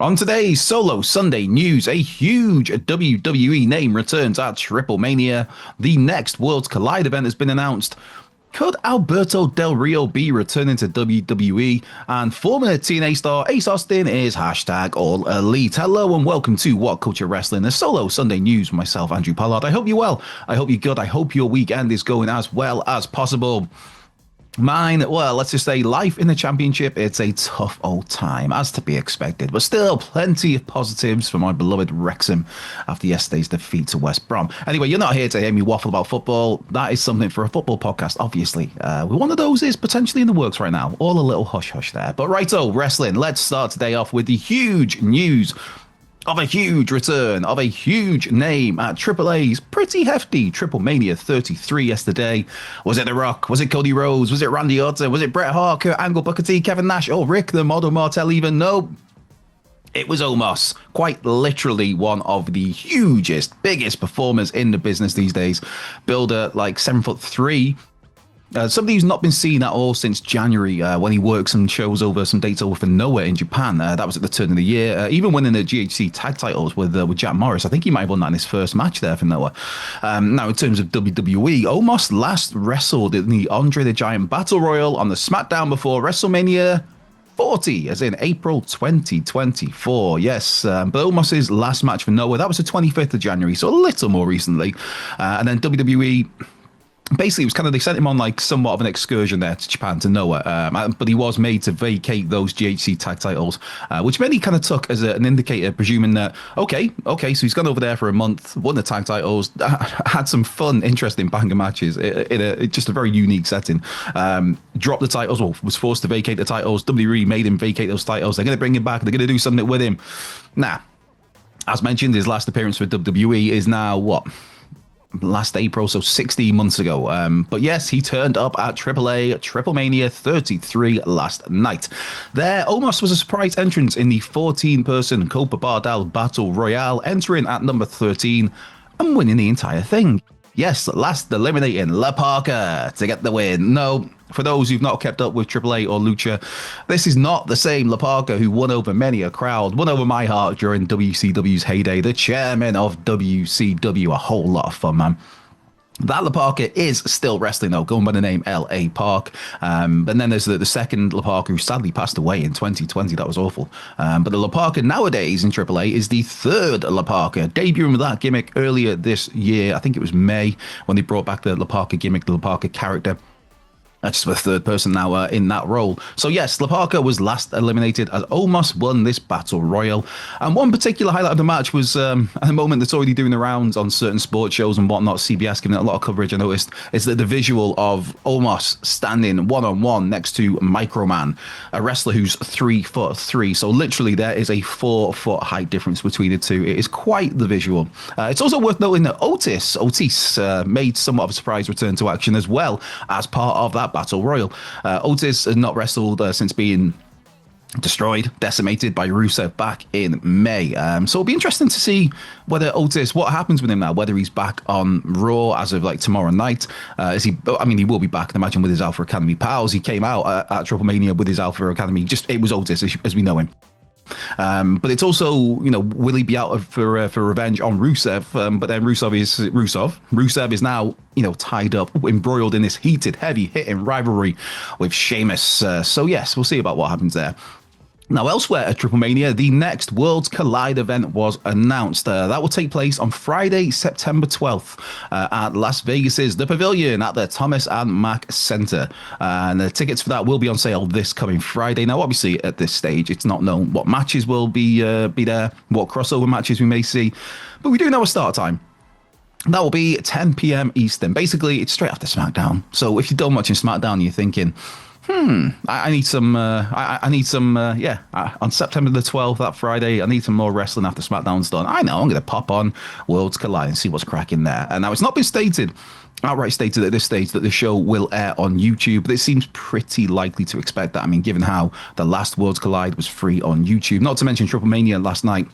On today's Solo Sunday News, a huge WWE name returns at Triplemania. The next Worlds Collide event has been announced. Could Alberto Del Rio be returning to WWE? And former TNA star Ace Austin is hashtag All Elite. Hello and welcome to What Culture Wrestling, the Solo Sunday News. Myself, Andrew Pollard. I hope you're well. I hope you're good. I hope your weekend is going as well as possible. Mine, well, let's just say life in the championship, it's a tough old time, as to be expected, but still plenty of positives for my beloved Wrexham after yesterday's defeat to West Brom. Anyway, you're not here to hear me waffle about football. That is something for a football podcast, obviously. One of those is potentially in the works right now. All a little hush-hush there. But righto, wrestling, let's start today off with the huge news of a huge return, of a huge name at AAA's pretty hefty Triplemania 33 yesterday. Was it The Rock? Was it Cody Rhodes? Was it Randy Orton? Was it Bret Hart, Kurt Angle, Booker T, Kevin Nash, or Rick the Model Martel even? No, it was Omos, quite literally one of the hugest, biggest performers in the business these days. Builder like 7'3". Somebody who's not been seen at all since January when he worked some shows over some dates over for Noah in Japan. That was at the turn of the year. Even winning the GHC tag titles with Jack Morris. I think he might have won that in his first match there for Noah. Now, in terms of WWE, Omos last wrestled in the Andre the Giant Battle Royal on the SmackDown before WrestleMania 40, as in April 2024. Yes, but Omos's last match for Noah, that was the 25th of January, so a little more recently. And then WWE... basically, it was kind of, they sent him on like somewhat of an excursion there to Japan to Noah, but he was made to vacate those GHC tag titles, which many kind of took as an indicator, presuming that, okay, so he's gone over there for a month, won the tag titles, had some fun, interesting banger matches in just a very unique setting, dropped the titles, or was forced to vacate the titles. WWE made him vacate those titles. They're going to bring him back. They're going to do something with him. Nah, as mentioned, his last appearance for WWE is now, what? Last April, so 16 months ago. But yes, he turned up at AAA Triplemania 33 last night. There almost was a surprise entrance in the 14-person Copa Bardal Battle Royale, entering at number 13 and winning the entire thing. Yes, last eliminating La Parka to get the win. No, for those who've not kept up with AAA or Lucha, this is not the same La Parka who won over many a crowd, won over my heart during WCW's heyday, the chairman of WCW. A whole lot of fun, man. That La Parka is still wrestling, though, going by the name L.A. Park. And then there's the second La Parka who sadly passed away in 2020. That was awful. But the La Parka nowadays in AAA is the third La Parka, debuting with that gimmick earlier this year. I think it was May when they brought back the La Parka gimmick, the La Parka character. Just the third person now in that role. So yes, La Parka was last eliminated as Omos won this battle royal. And one particular highlight of the match was a moment that's already doing the rounds on certain sports shows and whatnot. CBS giving it a lot of coverage, I noticed, is that the visual of Omos standing one-on-one next to Microman, a wrestler who's 3'3". So literally there is a 4-foot height difference between the two. It is quite the visual. It's also worth noting that Otis made somewhat of a surprise return to action as well as part of that Battle Royal. Otis has not wrestled since being destroyed, decimated by Rusev back in May. So it'll be interesting to see whether Otis, what happens with him now, whether he's back on Raw as of like tomorrow night. He will be back, I imagine, with his Alpha Academy pals. He came out at Triplemania with his Alpha Academy. it was Otis as we know him. But it's also, will he be out for revenge on Rusev? But then Rusev is now, tied up, embroiled in this heated, heavy-hitting rivalry with Sheamus. So yes, we'll see about what happens there. Now, elsewhere at Triplemania, the next Worlds Collide event was announced. That will take place on Friday, September 12th at Las Vegas's The Pavilion at the Thomas and Mack Center. And the tickets for that will be on sale this coming Friday. Now, obviously, at this stage, it's not known what matches will be there, what crossover matches we may see, but we do know a start time. That will be 10 p.m. Eastern. Basically, it's straight after SmackDown. So if you're done watching SmackDown, you're thinking, I need some, on September the 12th, that Friday, I need some more wrestling after SmackDown's done. I know, I'm going to pop on Worlds Collide and see what's cracking there. And now it's not been outright stated at this stage that the show will air on YouTube, but it seems pretty likely to expect that. I mean, given how the last Worlds Collide was free on YouTube, not to mention Triplemania last night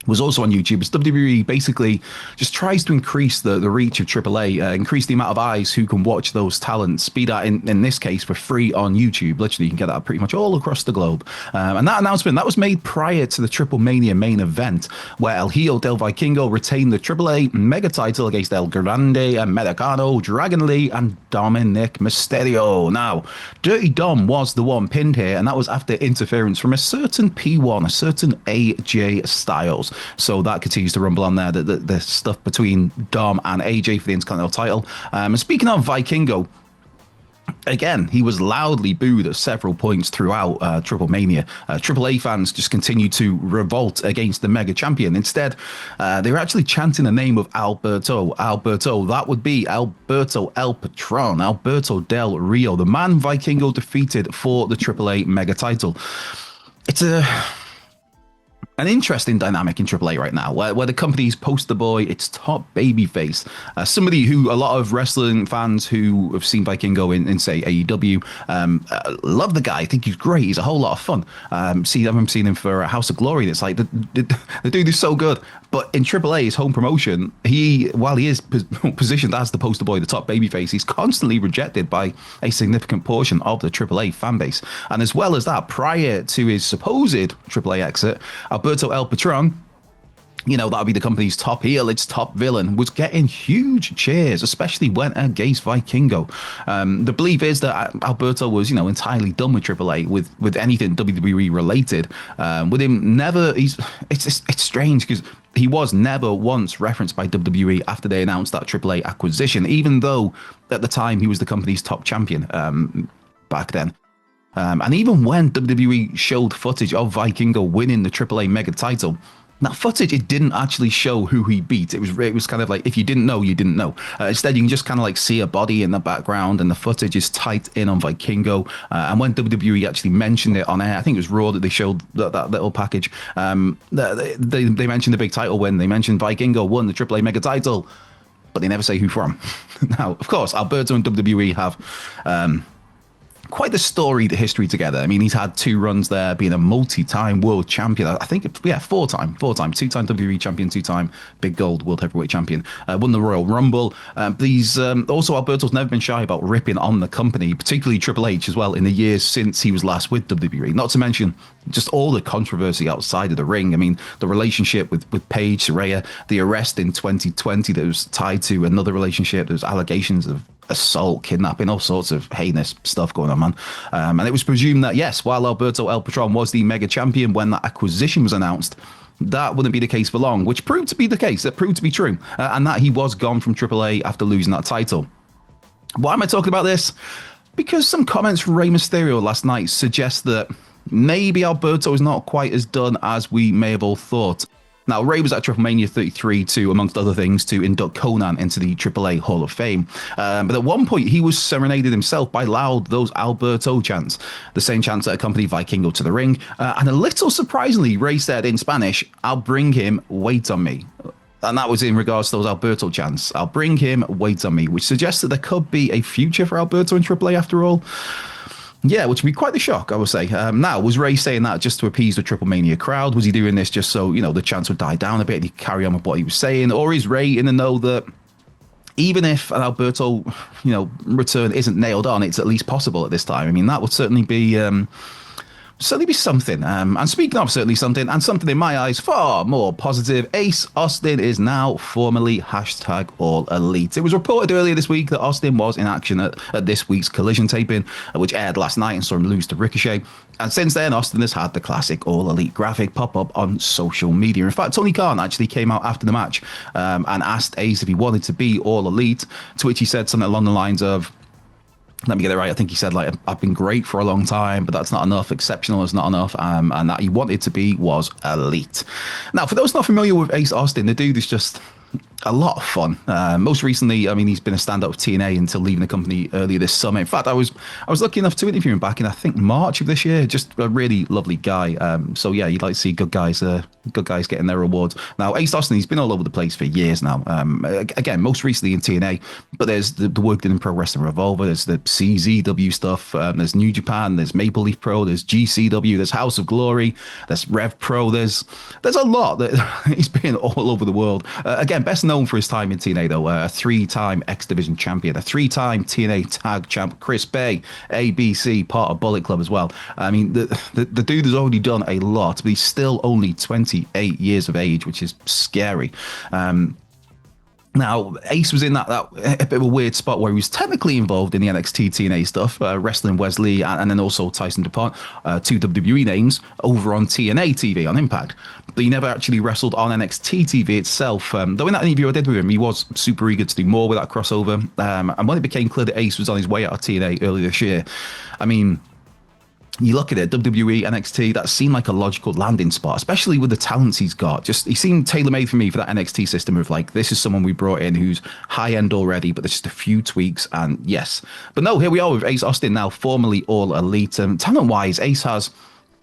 was also on YouTube. As WWE basically just tries to increase the reach of AAA, increase the amount of eyes who can watch those talents, be that in this case for free on YouTube. Literally, you can get that pretty much all across the globe. And that announcement, that was made prior to the Triplemania main event, where El Hijo del Vikingo retained the AAA mega title against El Grande Americano, Dragon Lee, and Dominic Mysterio. Now, Dirty Dom was the one pinned here, and that was after interference from a certain P1, a certain AJ Styles. So that continues to rumble on there, the stuff between Dom and AJ for the Intercontinental title. And speaking of Vikingo, again, he was loudly booed at several points throughout Triplemania. AAA fans just continued to revolt against the mega champion. Instead, they were actually chanting the name of Alberto. Alberto, that would be Alberto El Patron, Alberto Del Rio, the man Vikingo defeated for the AAA mega title. It's an interesting dynamic in AAA right now, where the company's poster boy, its top babyface, somebody who a lot of wrestling fans who have seen Vikingo in say, AEW, love the guy, think he's great, he's a whole lot of fun. I've seen him for House of Glory, and it's like, the dude is so good. But in AAA, his home promotion, while he is positioned as the poster boy, the top babyface, he's constantly rejected by a significant portion of the AAA fan base. And as well as that, prior to his supposed AAA exit, Alberto El Patron, that would be the company's top heel, its top villain, was getting huge cheers, especially when against Vikingo. The belief is that Alberto was, entirely done with AAA, with anything WWE related. With him, it's strange because he was never once referenced by WWE after they announced that AAA acquisition, even though at the time he was the company's top champion back then. And even when WWE showed footage of Vikingo winning the AAA mega title, that footage, it didn't actually show who he beat. It was kind of like, if you didn't know, you didn't know. Instead, you can just kind of like see a body in the background, and the footage is tight in on Vikingo. And when WWE actually mentioned it on air, I think it was Raw that they showed that little package. They mentioned the big title win. They mentioned Vikingo won the AAA mega title, but they never say who from. Now, of course, Alberto and WWE have quite the storied history together. I mean, he's had 2 runs there, being a multi-time world champion. I think, 4-time, 2-time WWE champion, 2-time big gold world heavyweight champion. Won the Royal Rumble. Also, Alberto's never been shy about ripping on the company, particularly Triple H as well, in the years since he was last with WWE. Not to mention just all the controversy outside of the ring. I mean, the relationship with Paige Saraya, the arrest in 2020 that was tied to another relationship. There's allegations of assault, kidnapping, all sorts of heinous stuff going on, man. And it was presumed that, yes, while Alberto El Patron was the mega champion when that acquisition was announced, that wouldn't be the case for long, which proved to be the case. That proved to be true. And that he was gone from AAA after losing that title. Why am I talking about this? Because some comments from Rey Mysterio last night suggest that maybe Alberto is not quite as done as we may have all thought. Now, Rey was at Triplemania 33 to, amongst other things, to induct Conan into the AAA Hall of Fame. But at one point, he was serenaded himself by those Alberto chants, the same chants that accompanied Vikingo to the ring. And a little surprisingly, Rey said in Spanish, "I'll bring him, wait on me." And that was in regards to those Alberto chants. "I'll bring him, wait on me," which suggests that there could be a future for Alberto in AAA after all. Yeah, which would be quite the shock, I would say. Now, was Rey saying that just to appease the Triplemania crowd? Was he doing this just so, the chants would die down a bit and he'd carry on with what he was saying? Or is Rey in the know that even if an Alberto, return isn't nailed on, it's at least possible at this time? I mean, that would certainly be something. And speaking of certainly something, and something in my eyes far more positive, Ace Austin is now formally #All Elite. It was reported earlier this week that Austin was in action at this week's Collision taping, which aired last night and saw him lose to Ricochet. And since then, Austin has had the classic All Elite graphic pop up on social media. In fact, Tony Khan actually came out after the match and asked Ace if he wanted to be All Elite, to which he said something along the lines of, let me get it right, I think he said, like, "I've been great for a long time, but that's not enough. Exceptional is not enough." And that he wanted to be was elite. Now, for those not familiar with Ace Austin, the dude is just A lot of fun. Most recently, I mean, he's been a standout of TNA until leaving the company earlier this summer. In fact, I was lucky enough to interview him back in, I think, March of this year. Just a really lovely guy. So yeah, you'd like to see good guys getting their rewards. Now, Ace Austin, he's been all over the place for years now. Again, most recently in TNA, but there's the work done in Pro Wrestling Revolver. There's the CZW stuff. There's New Japan. There's Maple Leaf Pro. There's GCW. There's House of Glory. There's Rev Pro. There's a lot that he's been all over the world. Again, best known for his time in TNA, though. A three-time X Division champion, a three-time TNA tag champ, Chris Bay, ABC, part of Bullet Club as well. I mean, the dude has already done a lot, but he's still only 28 years of age, which is scary. Now, Ace was in that a bit of a weird spot where he was technically involved in the NXT TNA stuff, wrestling Wesley and then also Tyson DuPont, two WWE names, over on TNA TV on Impact. But he never actually wrestled on NXT TV itself. Though in that interview I did with him, he was super eager to do more with that crossover. And when it became clear that Ace was on his way out of TNA earlier this year, I mean, you look at it, WWE, NXT, that seemed like a logical landing spot, especially with the talents he's got. Just he seemed tailor-made for me for that NXT system of like, this is someone we brought in who's high-end already, but there's just a few tweaks, and yes. But no, here we are with Ace Austin now, formerly All Elite. Talent-wise, Ace has,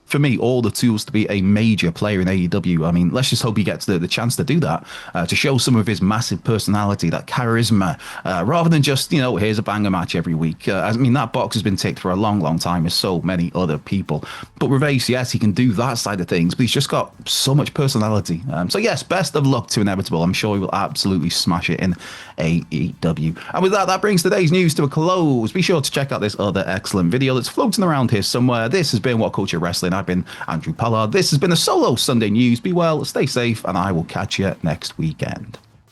for me, all the tools to be a major player in AEW. I mean, let's just hope he gets the chance to do that, to show some of his massive personality, that charisma, rather than just, here's a banger match every week. I mean, that box has been ticked for a long, long time with so many other people. But with Ace, yes, he can do that side of things, but he's just got so much personality. So yes, best of luck to Inevitable. I'm sure he will absolutely smash it in AEW. And with that, that brings today's news to a close. Be sure to check out this other excellent video that's floating around here somewhere. This has been WhatCulture Wrestling. I've been Andrew Pollard. This has been a solo Sunday News. Be well, stay safe, and I will catch you next weekend.